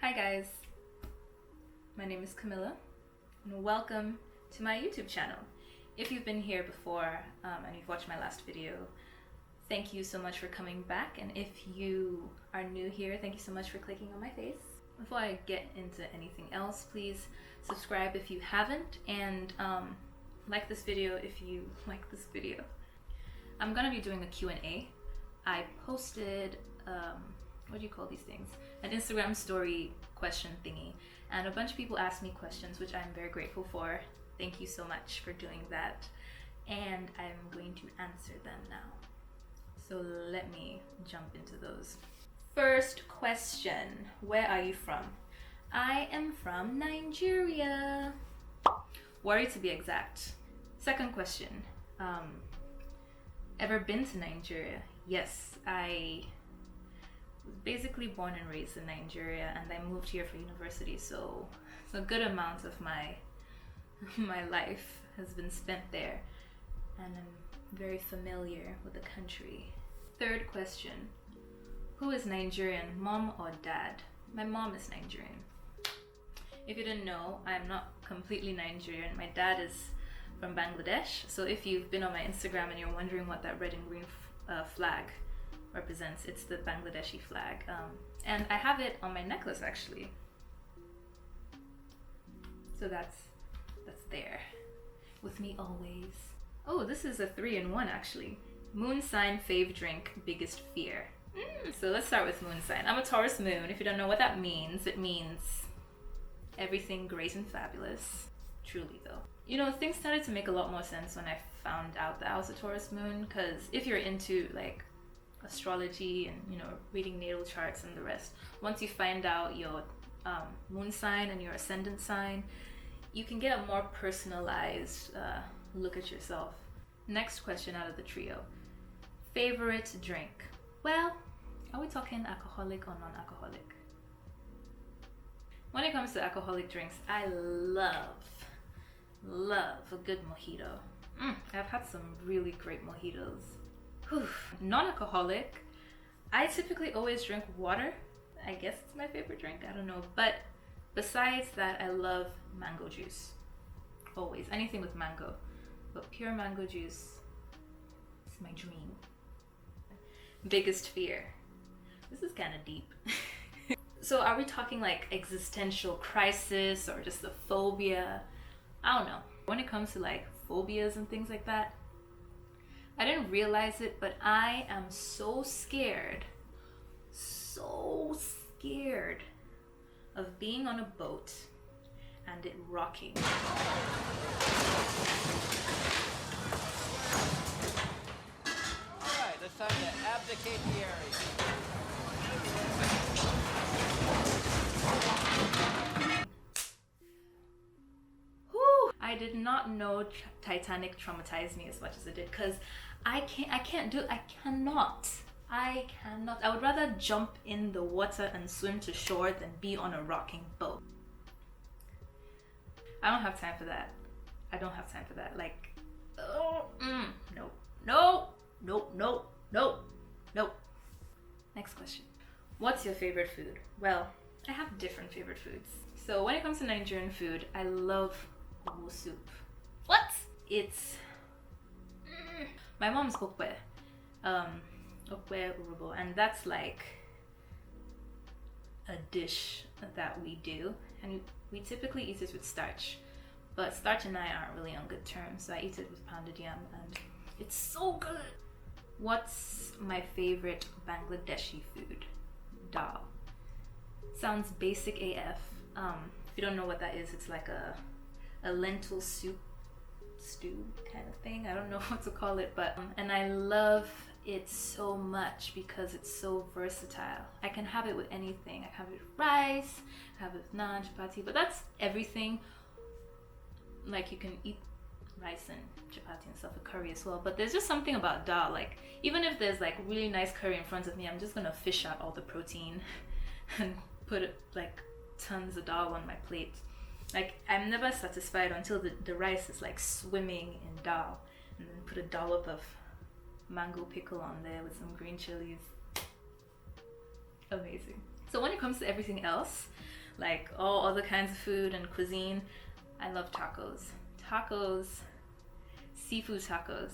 Hi guys, my name is Komilla and welcome to my YouTube channel. If you've been here before and you've watched my last video, thank you so much for coming back, and if you are new here, thank you so much for clicking on my face. Before I get into anything else, please subscribe if you haven't, and like this video if you like this video. I'm gonna be doing a Q&A. I posted what do you call these things? An Instagram story question thingy, and a bunch of people asked me questions, which I'm very grateful for. Thank you so much for doing that, and I'm going to answer them now. So let me jump into those. First question, where are you from? I am from Nigeria. Warri to be exact. Second question, ever been to Nigeria? Yes, I was basically born and raised in Nigeria, and I moved here for university, so a good amount of my life has been spent there, and I'm very familiar with the country. Third question, who is Nigerian, mom or dad? My mom is Nigerian. If you didn't know, I'm not completely Nigerian. My dad is from Bangladesh, so if you've been on my Instagram and you're wondering what that red and green flag represents, it's the Bangladeshi flag, and I have it on my necklace actually, so that's there with me always. Oh, this is a 3-in-1 actually. Moon sign, fave drink, biggest fear. So let's start with moon sign. I'm a Taurus moon. If you don't know what that means, it means everything great and fabulous. Truly though, you know, things started to make a lot more sense when I found out that I was a Taurus moon, because if you're into like astrology and, you know, reading natal charts and the rest, once you find out your moon sign and your ascendant sign, you can get a more personalized look at yourself. Next question out of the trio, favorite drink? Well, are we talking alcoholic or non-alcoholic? When it comes to alcoholic drinks, I love a good mojito. I've had some really great mojitos. Non-alcoholic, I typically always drink water. I guess it's my favorite drink, I don't know. But besides that, I love mango juice. Always, anything with mango. But pure mango juice is my dream. Biggest fear. This is kind of deep. So are we talking like existential crisis or just a phobia? I don't know. When it comes to like phobias and things like that, I didn't realize it, but I am so scared of being on a boat and it rocking. Alright, it's time to abdicate the area. I did not know Titanic traumatized me as much as it did, because I cannot. I would rather jump in the water and swim to shore than be on a rocking boat. I don't have time for that. Like, no. Next question. What's your favorite food? Well, I have different favorite foods. So when it comes to Nigerian food, I love ugu soup. What? It's my mom's okwe urubo, and that's like a dish that we do, and we typically eat it with starch, but starch and I aren't really on good terms, so I eat it with pounded yam, and it's so good. What's my favorite Bangladeshi food? Dal. Sounds basic AF. If you don't know what that is, it's like a lentil soup stew kind of thing. I don't know what to call it, but and I love it so much because it's so versatile. I can have it with anything. I can have it with rice, I have it with naan, chapati, but that's everything. Like, you can eat rice and chapati and stuff with curry as well, but there's just something about dal. Like, even if there's like really nice curry in front of me, I'm just gonna fish out all the protein and put it like tons of dal on my plate. Like, I'm never satisfied until the rice is like swimming in dal, and then put a dollop of mango pickle on there with some green chilies. Amazing. So when it comes to everything else, like all other kinds of food and cuisine, I love tacos. Tacos, seafood tacos.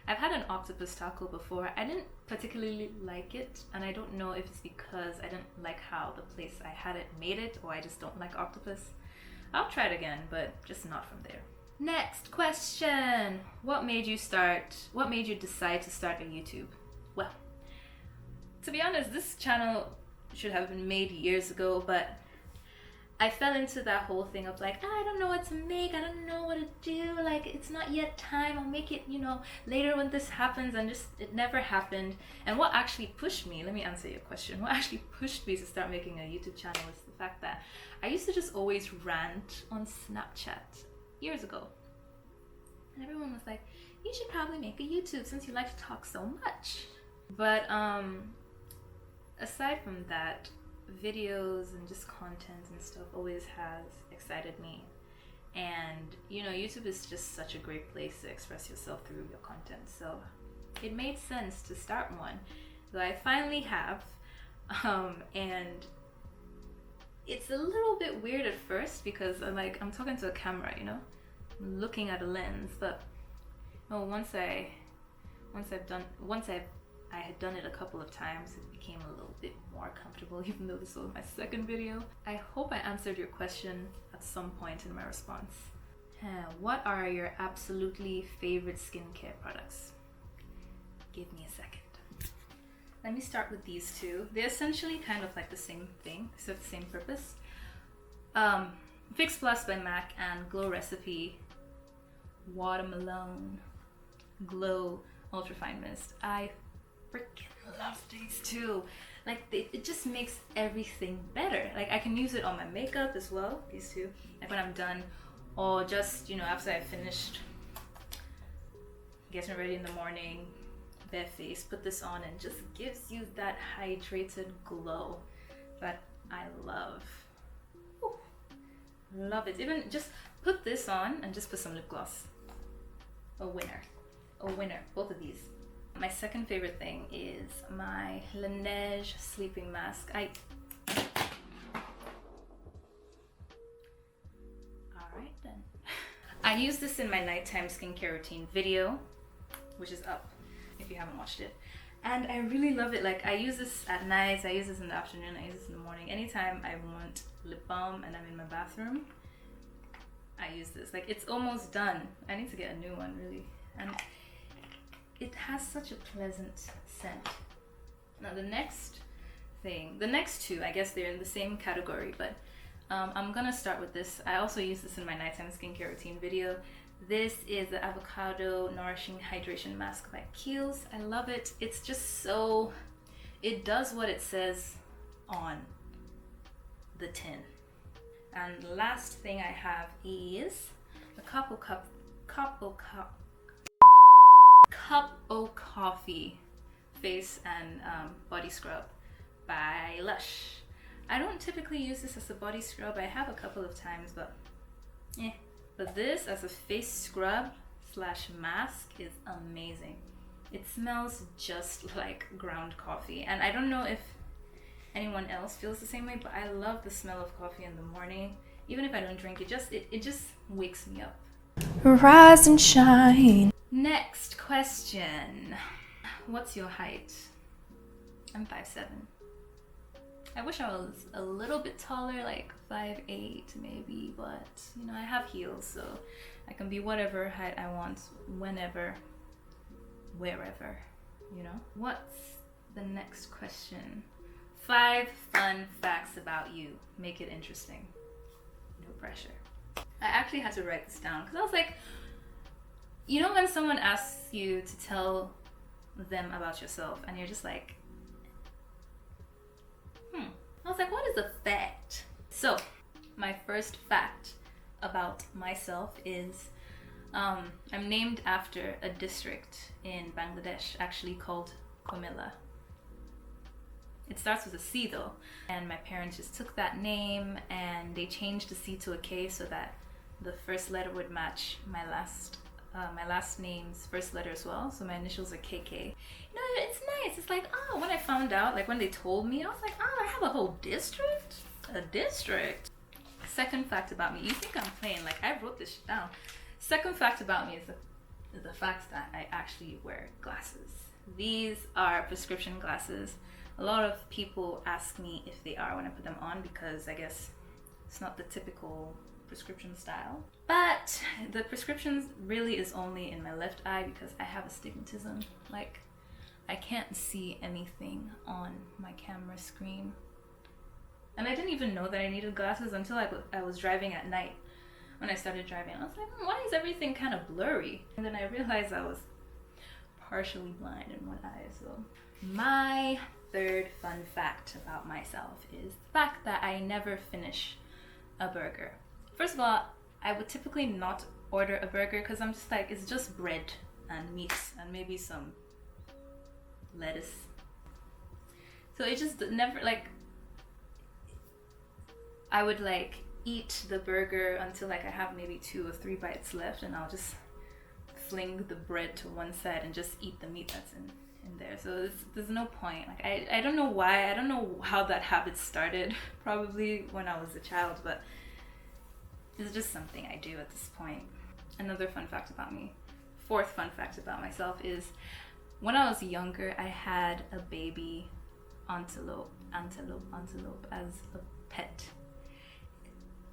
I've had an octopus taco before. I didn't particularly like it, and I don't know if it's because I didn't like how the place I had it made it, or I just don't like octopus. I'll try it again, but just not from there. Next question. What made you decide to start a YouTube? Well, to be honest, this channel should have been made years ago, but I fell into that whole thing of like, I don't know what to make, I don't know what to do, like it's not yet time, I'll make it, later when this happens, and just it never happened. And what actually pushed me, let me answer your question, what actually pushed me to start making a YouTube channel was the fact that I used to just always rant on Snapchat years ago. And everyone was like, you should probably make a YouTube since you like to talk so much. But aside from that, videos and just content and stuff always has excited me. And YouTube is just such a great place to express yourself through your content, so it made sense to start one. So I finally have, and it's a little bit weird at first because I'm talking to a camera, I'm looking at a lens, but once I had done it a couple of times, it became a little bit more comfortable, even though this was my second video. I hope I answered your question at some point in my response. What are your absolutely favorite skincare products? Give me a second. Let me start with these two. They're essentially kind of like the same thing, serve the same purpose. Fix Plus by MAC and Glow Recipe Watermelon Glow Ultrafine Mist. I freaking love these two. Like it just makes everything better. Like I can use it on my makeup as well, these two, like when I'm done, or just after I finished getting ready in the morning, bare face, put this on and just gives you that hydrated glow that I love. Ooh, love it. Even just put this on and just put some lip gloss. A winner, both of these. My second favorite thing is my Laneige sleeping mask. Alright then. I use this in my nighttime skincare routine video, which is up if you haven't watched it. And I really love it. Like I use this at night, I use this in the afternoon, I use this in the morning. Anytime I want lip balm and I'm in my bathroom, I use this. Like it's almost done. I need to get a new one really. And it has such a pleasant scent. Now the next two, I guess they're in the same category, but I'm gonna start with this. I also use this in my nighttime skincare routine video. This is the Avocado Nourishing Hydration Mask by Kiehl's. I love it. It's just so, it does what it says on the tin. And the last thing I have is the Cup O Coffee face and body scrub by Lush. I don't typically use this as a body scrub. I have a couple of times, but But this as a face scrub / mask is amazing. It smells just like ground coffee. And I don't know if anyone else feels the same way, but I love the smell of coffee in the morning. Even if I don't drink it, it just wakes me up. Rise and shine. Next question. What's your height? I'm 5'7". I wish I was a little bit taller, like 5'8" maybe, but I have heels, so I can be whatever height I want, whenever, wherever, What's the next question? 5 fun facts about you. Make it interesting. No pressure. I actually had to write this down because I was like, when someone asks you to tell them about yourself and you're just like, I was like, what is a fact? So, my first fact about myself is I'm named after a district in Bangladesh, actually called Komilla. It starts with a C though, and my parents just took that name and they changed the C to a K so that the first letter would match my last name's first letter as well. So my initials are KK. It's nice. It's like, when I found out, like when they told me, I was like, I have a whole district? A district. Second fact about me. You think I'm playing? Like, I wrote this shit down. Second fact about me is the fact that I actually wear glasses. These are prescription glasses. A lot of people ask me if they are when I put them on because I guess it's not the typical prescription style. But the prescription really is only in my left eye because I have astigmatism. Like, I can't see anything on my camera screen. And I didn't even know that I needed glasses until I was driving at night. When I started driving, I was like, why is everything kind of blurry? And then I realized I was partially blind in one eye. So my third fun fact about myself is the fact that I never finish a burger. First of all, I would typically not order a burger because I'm just like, it's just bread and meat and maybe some lettuce. So it just never, like, I would like eat the burger until like I have maybe 2 or 3 bites left, and I'll just fling the bread to one side and just eat the meat that's in there. So there's no point. Like, I don't know why. I don't know how that habit started. Probably when I was a child, but it's just something I do at this point. Another fun fact about me. Fourth fun fact about myself is when I was younger, I had a baby antelope as a pet.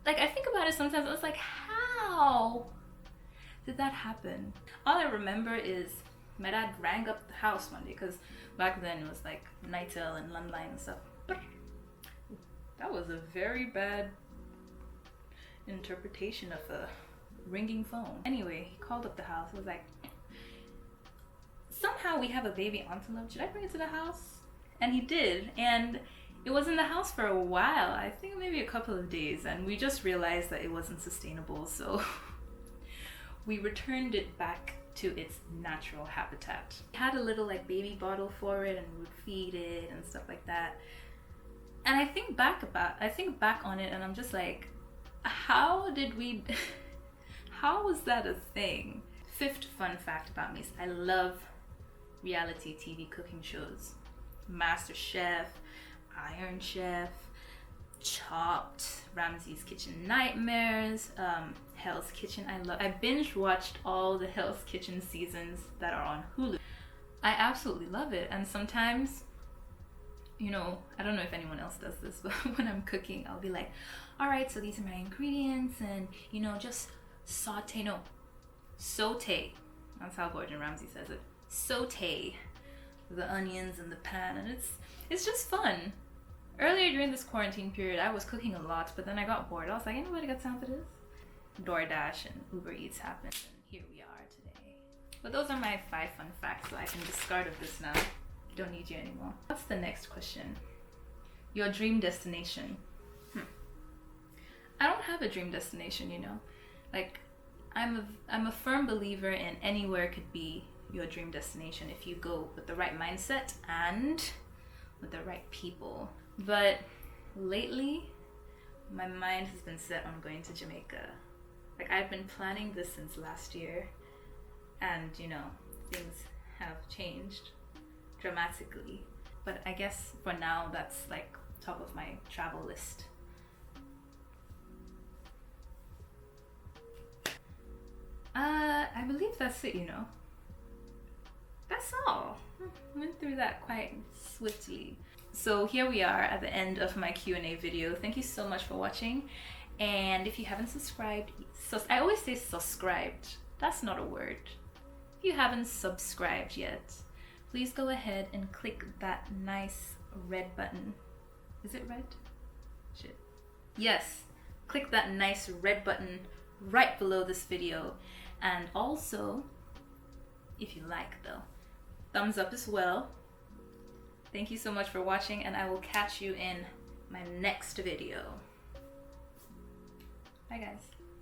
Like, I think about it sometimes, I was like, how did that happen? All I remember is my dad rang up the house one day, because back then it was like Nitel and landline and stuff. That was a very bad interpretation of a ringing phone. Anyway, he called up the house. He was like, somehow we have a baby antelope. Should I bring it to the house? And he did. And it was in the house for a while. I think maybe a couple of days. And we just realized that it wasn't sustainable. So we returned it back to its natural habitat. We had a little like baby bottle for it and we would feed it and stuff like that. And I think back on it and I'm just like, how was that a thing? Fifth fun fact about me is I love reality TV cooking shows. Master Chef, Iron Chef, Chopped, Ramsay's Kitchen Nightmares, Hell's Kitchen. I binge watched all the Hell's Kitchen seasons that are on Hulu. I absolutely love it. And sometimes, you know, I don't know if anyone else does this, but when I'm cooking, I'll be like, all right, so these are my ingredients and, you know, just saute. That's how Gordon Ramsay says it. Saute the onions in the pan, and it's just fun. Earlier during this quarantine period, I was cooking a lot, but then I got bored. I was like, anybody got time for this? DoorDash and Uber Eats happened, and here we are today. But those are my 5 fun facts, so I can discard of this now. Don't need you anymore. What's the next question? Your dream destination. I don't have a dream destination, you know. Like, I'm a firm believer in anywhere could be your dream destination if you go with the right mindset and with the right people. But lately, my mind has been set on going to Jamaica. Like, I've been planning this since last year, and you know, things have changed dramatically. But I guess for now, that's like top of my travel list. I believe that's it, you know. That's all. Went through that quite swiftly. So here we are at the end of my Q&A video. Thank you so much for watching. And if you haven't subscribed, I always say subscribed. That's not a word. If you haven't subscribed yet, please go ahead and click that nice red button. Is it red? Shit. Yes, click that nice red button right below this video. And also, if you like though, thumbs up as well. Thank you so much for watching, and I will catch you in my next video. Bye guys.